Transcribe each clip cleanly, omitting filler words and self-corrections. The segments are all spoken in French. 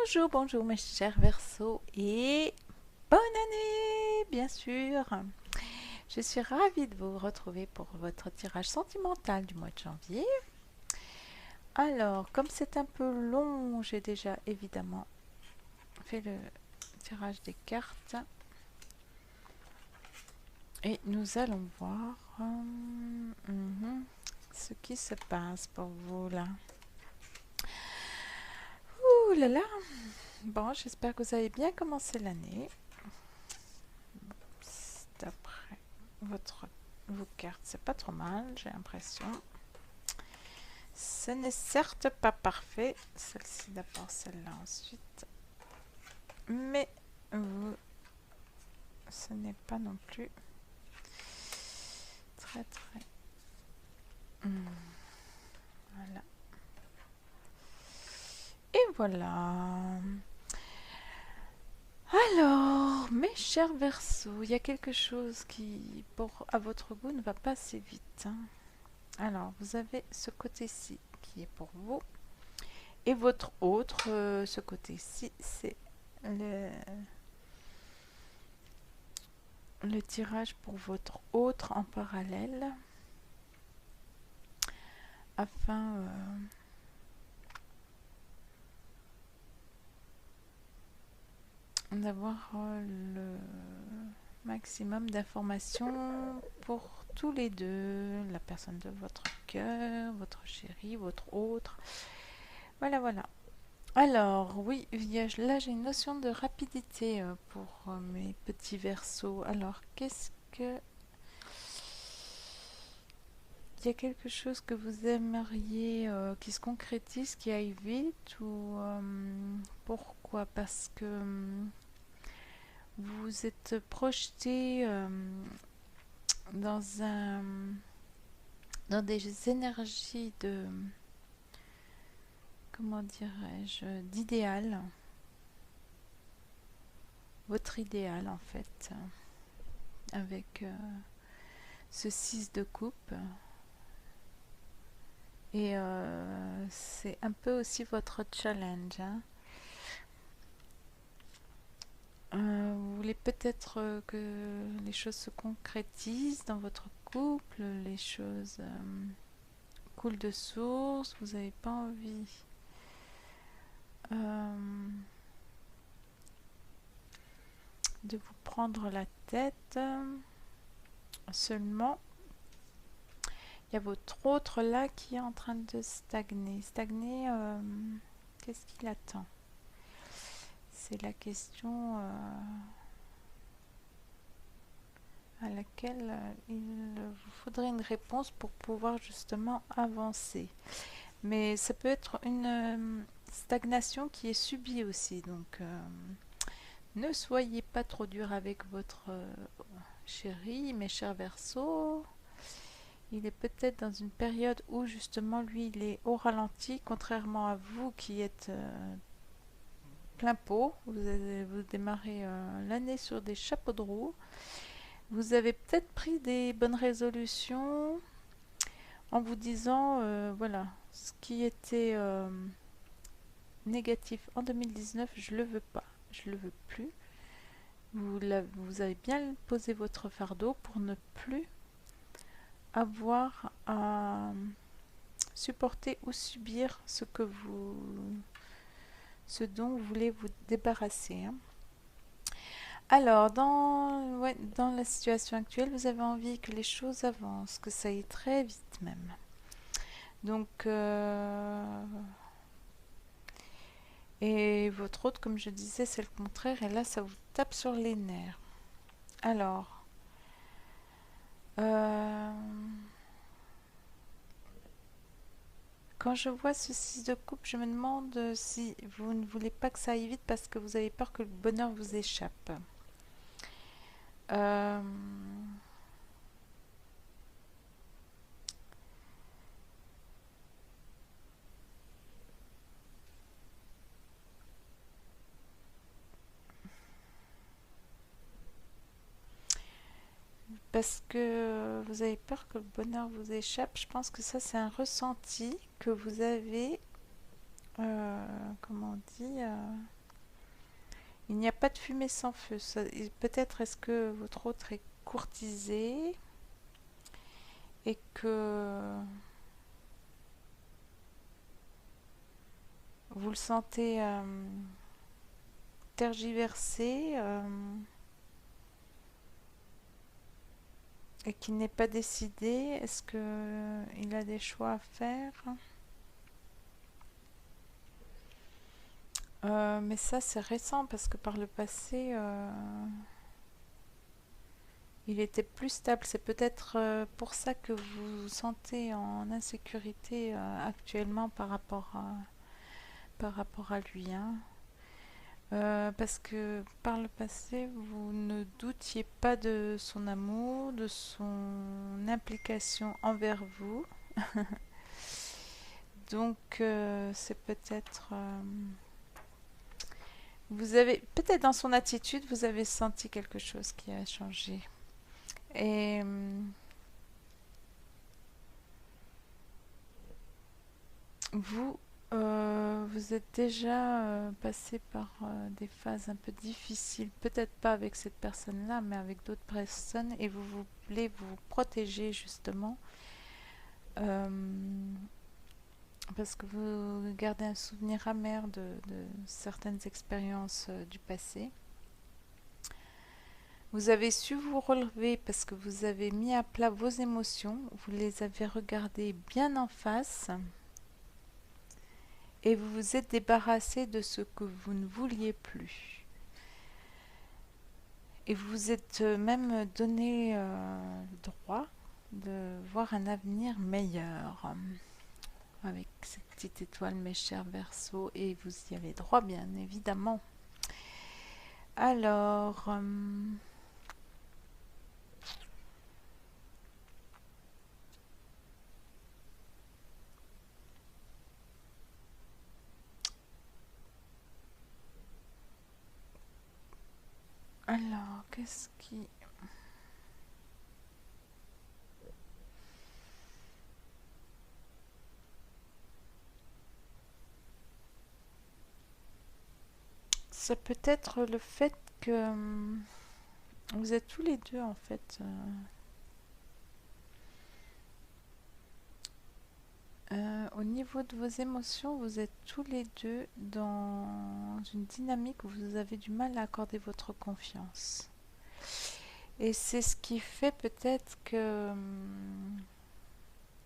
Bonjour, bonjour mes chers Verseaux et bonne année, bien sûr. Je suis ravie de vous retrouver pour votre tirage sentimental du mois de janvier. Alors, comme c'est un peu long, j'ai déjà évidemment fait le tirage des cartes. Et nous allons voir ce qui se passe pour vous là. Ouh là là. Bon, j'espère que vous avez bien commencé l'année. D'après vos cartes, c'est pas trop mal, j'ai l'impression. Ce n'est certes pas parfait, celle-ci d'abord, celle-là ensuite. Mais ce n'est pas non plus très très... Voilà. Et voilà. Alors, mes chers Verseaux, il y a quelque chose qui, à votre goût, ne va pas assez vite. Alors, vous avez ce côté-ci qui est pour vous. Et votre autre, ce côté-ci, c'est le tirage pour votre autre en parallèle. Afin d'avoir le maximum d'informations pour tous les deux, la personne de votre cœur, votre chéri, votre autre. Voilà, voilà. Alors, oui, là j'ai une notion de rapidité pour mes petits Verseaux. Alors, qu'est-ce que... Il y a quelque chose que vous aimeriez qui se concrétise, qui aille vite ou pourquoi? Parce que vous êtes projeté dans dans des énergies de, comment dirais-je, d'idéal, votre idéal en fait, avec ce 6 de coupe. Et c'est un peu aussi votre challenge. Vous voulez peut-être que les choses se concrétisent dans votre couple, les choses coulent de source, vous n'avez pas envie de vous prendre la tête. Seulement, il y a votre autre là qui est en train de stagner. Stagner, qu'est-ce qu'il attend? C'est la question à laquelle il vous faudrait une réponse pour pouvoir justement avancer. Mais ça peut être une stagnation qui est subie aussi. Donc, ne soyez pas trop dur avec votre chéri, mes chers Verseaux. Il est peut-être dans une période où justement lui il est au ralenti, contrairement à vous qui êtes plein pot. Vous démarrez l'année sur des chapeaux de roue. Vous avez peut-être pris des bonnes résolutions en vous disant voilà, ce qui était négatif en 2019, je le veux pas, je le veux plus. Vous avez bien posé votre fardeau pour ne plus avoir à supporter ou subir ce dont vous voulez vous débarrasser. Alors, dans la situation actuelle, vous avez envie que les choses avancent, que ça aille très vite même. Donc, et votre autre, comme je disais, c'est le contraire, et là, ça vous tape sur les nerfs. Alors, quand je vois ce 6 de coupe, je me demande si vous ne voulez pas que ça aille vite parce que vous avez peur que le bonheur vous échappe. Euh, Parce que vous avez peur que le bonheur vous échappe. Je pense que ça, c'est un ressenti que vous avez comment on dit, il n'y a pas de fumée sans feu. Peut-être est-ce que votre autre est courtisé et que vous le sentez tergiversé et qu'il n'est pas décidé. Est-ce que il a des choix à faire? Mais ça, c'est récent parce que par le passé, il était plus stable. C'est peut-être pour ça que vous vous sentez en insécurité actuellement par rapport à lui, hein. Parce que par le passé, vous ne doutiez pas de son amour, de son implication envers vous. Donc, c'est peut-être... vous avez... Peut-être dans son attitude, vous avez senti quelque chose qui a changé. Et vous, vous êtes déjà passé par des phases un peu difficiles, peut-être pas avec cette personne-là, mais avec d'autres personnes, et vous voulez vous protéger justement, euh, parce que vous gardez un souvenir amer de certaines expériences du passé. Vous avez su vous relever parce que vous avez mis à plat vos émotions, vous les avez regardées bien en face et vous vous êtes débarrassé de ce que vous ne vouliez plus. Et vous vous êtes même donné le droit de voir un avenir meilleur avec cette petite étoile, mes chers Verseaux, et vous y avez droit, bien évidemment. Alors, qu'est-ce qui... Ça peut être le fait que vous êtes tous les deux en fait au niveau de vos émotions, vous êtes tous les deux dans une dynamique où vous avez du mal à accorder votre confiance. Et c'est ce qui fait peut-être que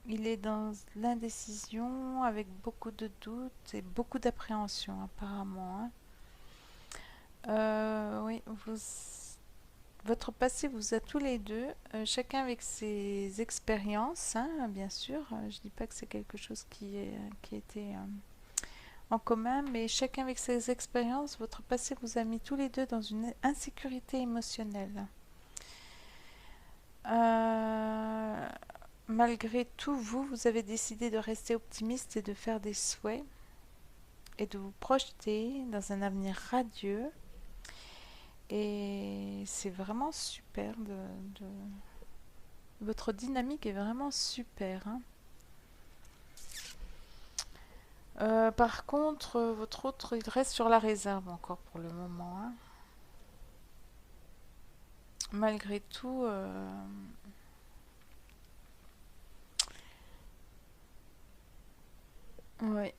il est dans l'indécision avec beaucoup de doutes et beaucoup d'appréhension apparemment, hein. Oui, votre passé vous a tous les deux, chacun avec ses expériences, hein, bien sûr. Je dis pas que c'est quelque chose qui était en commun, mais chacun avec ses expériences, votre passé vous a mis tous les deux dans une insécurité émotionnelle. Euh, Malgré tout, vous avez décidé de rester optimiste et de faire des souhaits et de vous projeter dans un avenir radieux. Et c'est vraiment super de... Votre dynamique est vraiment super, hein. Par contre, votre autre, il reste sur la réserve encore pour le moment, hein. Malgré tout, ouais,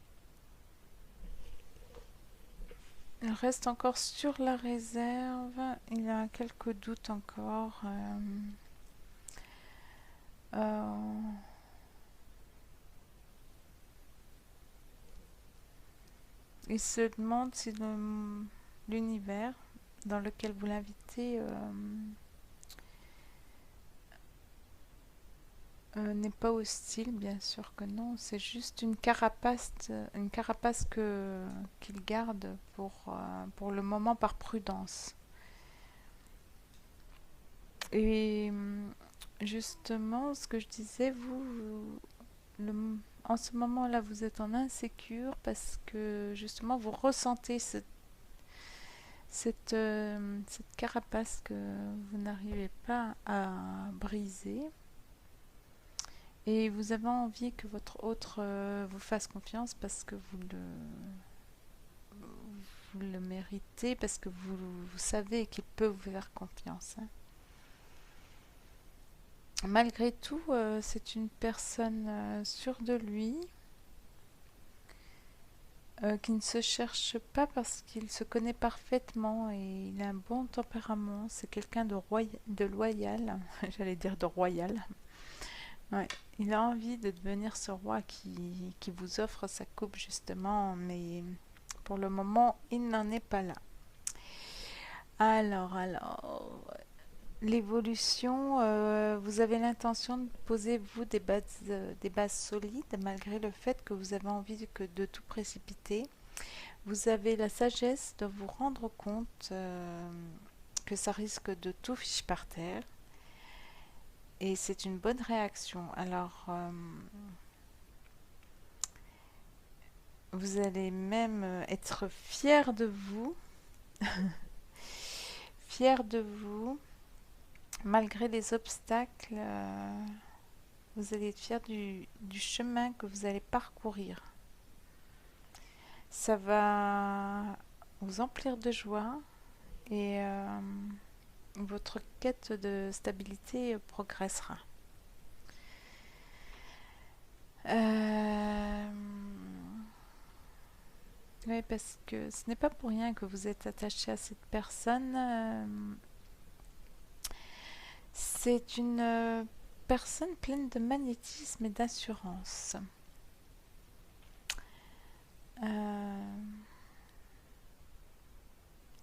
il reste encore sur la réserve. Il a quelques doutes encore. Euh, il se demande si l'univers dans lequel vous l'invitez n'est pas hostile, bien sûr que non. C'est juste une carapace qu'il garde pour le moment par prudence. Et justement, ce que je disais, en ce moment-là, vous êtes en insécure parce que justement, vous ressentez cette carapace que vous n'arrivez pas à briser. Et vous avez envie que votre autre vous fasse confiance parce que vous le méritez, parce que vous savez qu'il peut vous faire confiance, hein. Malgré tout, c'est une personne sûre de lui, qui ne se cherche pas parce qu'il se connaît parfaitement et il a un bon tempérament. C'est quelqu'un de loyal, j'allais dire de royal. Ouais. Il a envie de devenir ce roi qui vous offre sa coupe justement, mais pour le moment, il n'en est pas là. Alors, l'évolution, vous avez l'intention de poser vous des bases solides malgré le fait que vous avez envie de tout précipiter. Vous avez la sagesse de vous rendre compte que ça risque de tout fiche par terre. Et c'est une bonne réaction. Alors, vous allez même être fier de vous, fier de vous, malgré les obstacles. Vous allez être fier du chemin que vous allez parcourir. Ça va vous emplir de joie et votre quête de stabilité progressera. Oui, parce que ce n'est pas pour rien que vous êtes attaché à cette personne. C'est une personne pleine de magnétisme et d'assurance.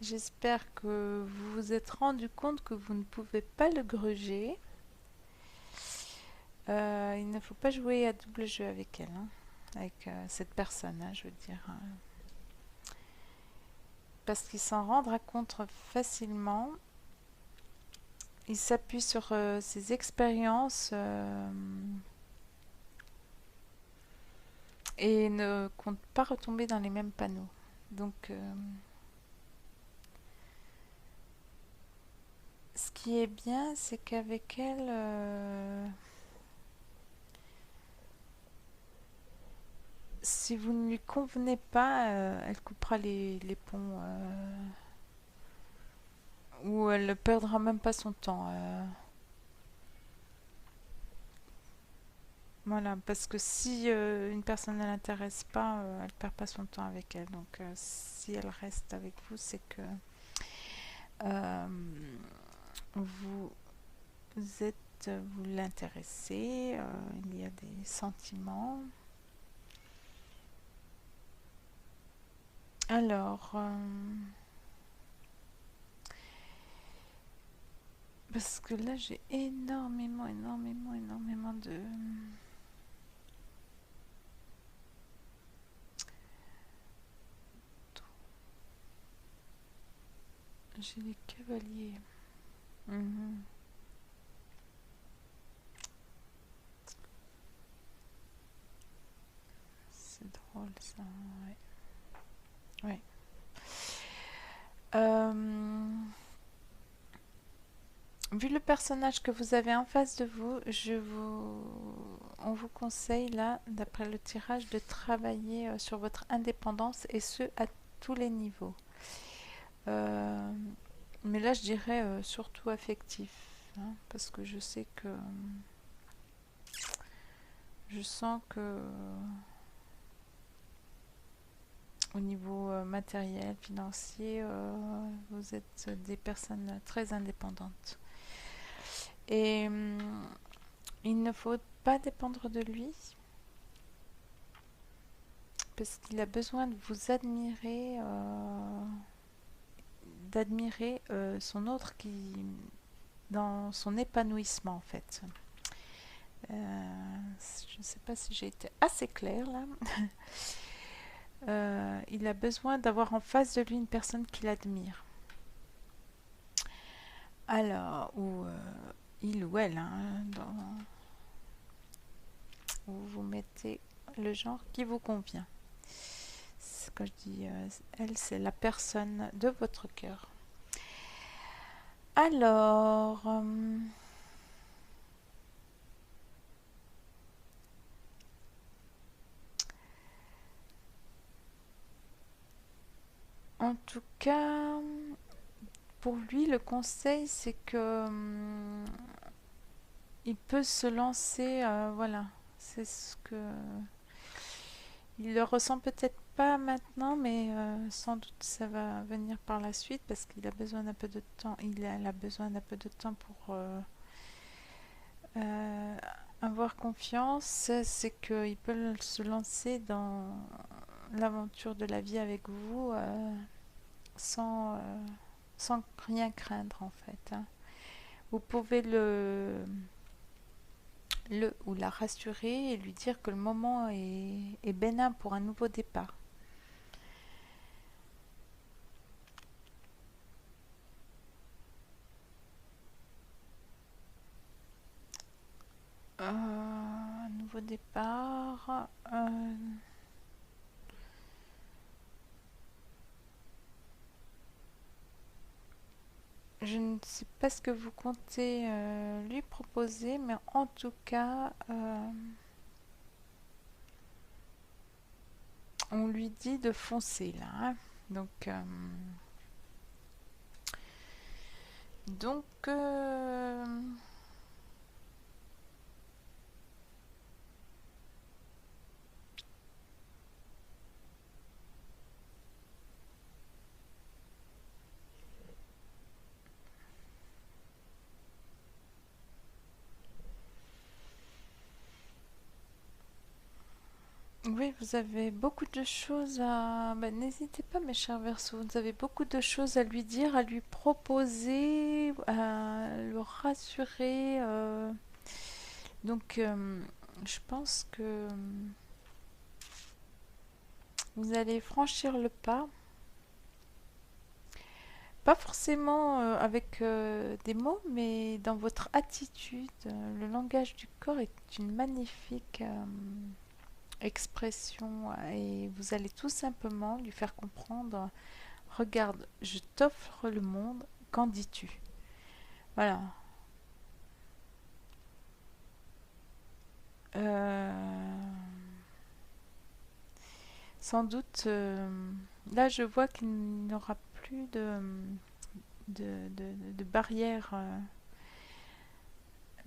J'espère que vous vous êtes rendu compte que vous ne pouvez pas le gruger. Il ne faut pas jouer à double jeu avec elle, hein, avec cette personne, hein, je veux dire. Parce qu'il s'en rendra compte facilement. Il s'appuie sur ses expériences et ne compte pas retomber dans les mêmes panneaux. Donc, ce qui est bien, c'est qu'avec elle, si vous ne lui convenez pas, elle coupera les ponts ou elle ne perdra même pas son temps. Voilà, parce que si une personne ne l'intéresse pas, elle ne perd pas son temps avec elle. Donc, si elle reste avec vous, c'est que euh, vous vous l'intéressez, il y a des sentiments. Alors, parce que là j'ai énormément de... J'ai les cavaliers. Mhm. C'est drôle ça, ouais. Ouais. Vu le personnage que vous avez en face de vous, on vous conseille là, d'après le tirage, de travailler sur votre indépendance et ce à tous les niveaux. Mais là, je dirais surtout affectif, hein, parce que je sais que je sens que au niveau matériel, financier, vous êtes des personnes très indépendantes. Et il ne faut pas dépendre de lui, parce qu'il a besoin de vous admirer, d'admirer son autre qui dans son épanouissement en fait. Je ne sais pas si j'ai été assez claire là. Il a besoin d'avoir en face de lui une personne qui l'admire. Alors, ou il ou elle, hein, où vous mettez le genre qui vous convient. Quand je dis elle, c'est la personne de votre cœur. Alors, En tout cas, pour lui, le conseil, c'est que il peut se lancer, voilà. C'est ce que il le ressent peut-être pas maintenant, mais sans doute ça va venir par la suite parce qu'il a besoin d'un peu de temps. Elle a besoin d'un peu de temps pour euh, avoir confiance. C'est qu'il peut se lancer dans l'aventure de la vie avec vous sans, sans rien craindre en fait, hein. Vous pouvez le ou la rassurer et lui dire que le moment est bénin pour un nouveau départ. Un nouveau départ. Je ne sais pas ce que vous comptez lui proposer, mais en tout cas, on lui dit de foncer là, hein. Donc, oui, vous avez beaucoup de choses à... Ben, n'hésitez pas, mes chers Verseaux, vous avez beaucoup de choses à lui dire, à lui proposer, à le rassurer. Donc, je pense que vous allez franchir le pas. Pas forcément avec des mots, mais dans votre attitude. Le langage du corps est une magnifique expression et vous allez tout simplement lui faire comprendre, regarde, je t'offre le monde, qu'en dis-tu? Voilà. Euh, Sans doute, là je vois qu'il n'y aura plus de barrière,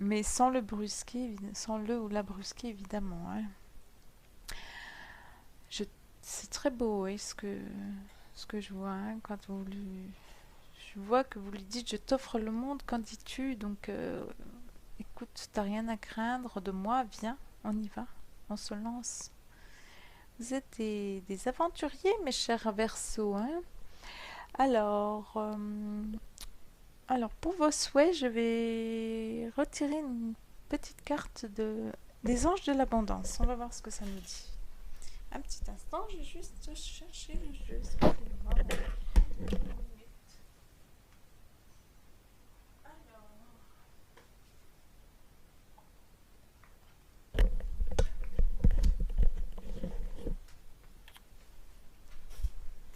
mais sans le brusquer, sans le ou la brusquer évidemment, hein. Je, c'est très beau, oui, ce que je vois, hein, quand vous lui, je vois que vous lui dites je t'offre le monde, qu'en dis-tu? Donc, écoute, t'as rien à craindre de moi, viens, on y va, on se lance. Vous êtes des aventuriers, mes chers Verseaux, hein. Alors, alors, pour vos souhaits, je vais retirer une petite carte des anges de l'abondance. On va voir ce que ça nous dit. Un petit instant, je vais juste chercher le jeu. Excusez-moi.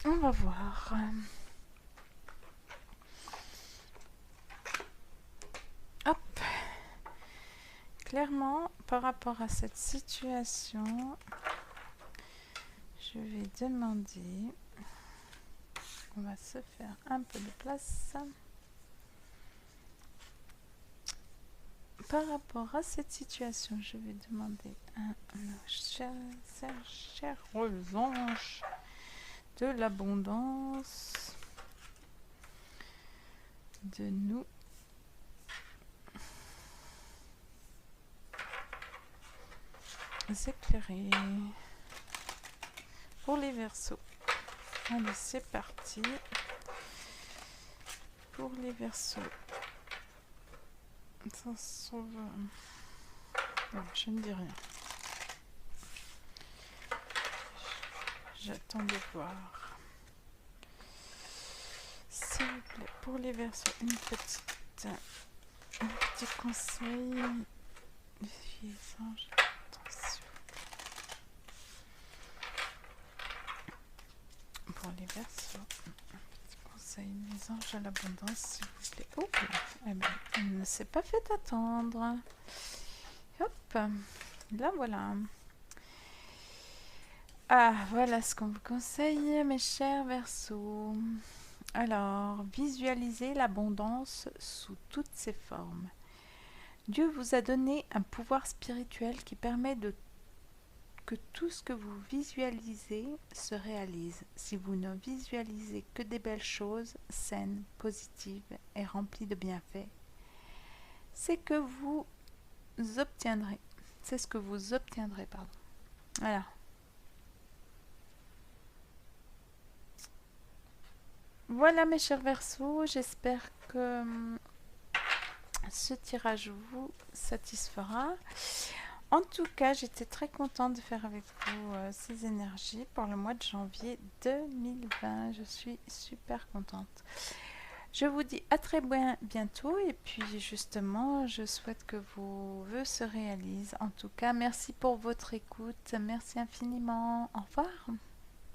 On va voir. Hop. Clairement, par rapport à cette situation, je vais demander... On va se faire un peu de place. Par rapport à cette situation, je vais demander à nos chers anges de l'abondance de nous éclairer pour les Verseaux. Allez, c'est parti pour les Verseaux. Ça sauve. Non, je ne dis rien. J'attends de voir. S'il vous plaît, pour les Verseaux, un petit conseil. Les anges, attention. Pour les Verseaux, un petit conseil. Les anges à l'abondance, s'il vous plaît. Oh, eh ben, elle ne s'est pas fait attendre. Hop, là voilà. Ah, voilà ce qu'on vous conseille, mes chers Verseaux. Alors, visualisez l'abondance sous toutes ses formes. Dieu vous a donné un pouvoir spirituel qui permet que tout ce que vous visualisez se réalise. Si vous ne visualisez que des belles choses, saines, positives et remplies de bienfaits, c'est que vous obtiendrez. C'est ce que vous obtiendrez, pardon. Voilà. Voilà mes chers Verseaux, j'espère que ce tirage vous satisfera. En tout cas, j'étais très contente de faire avec vous ces énergies pour le mois de janvier 2020. Je suis super contente. Je vous dis à très bientôt et puis justement, je souhaite que vos vœux se réalisent. En tout cas, merci pour votre écoute. Merci infiniment. Au revoir.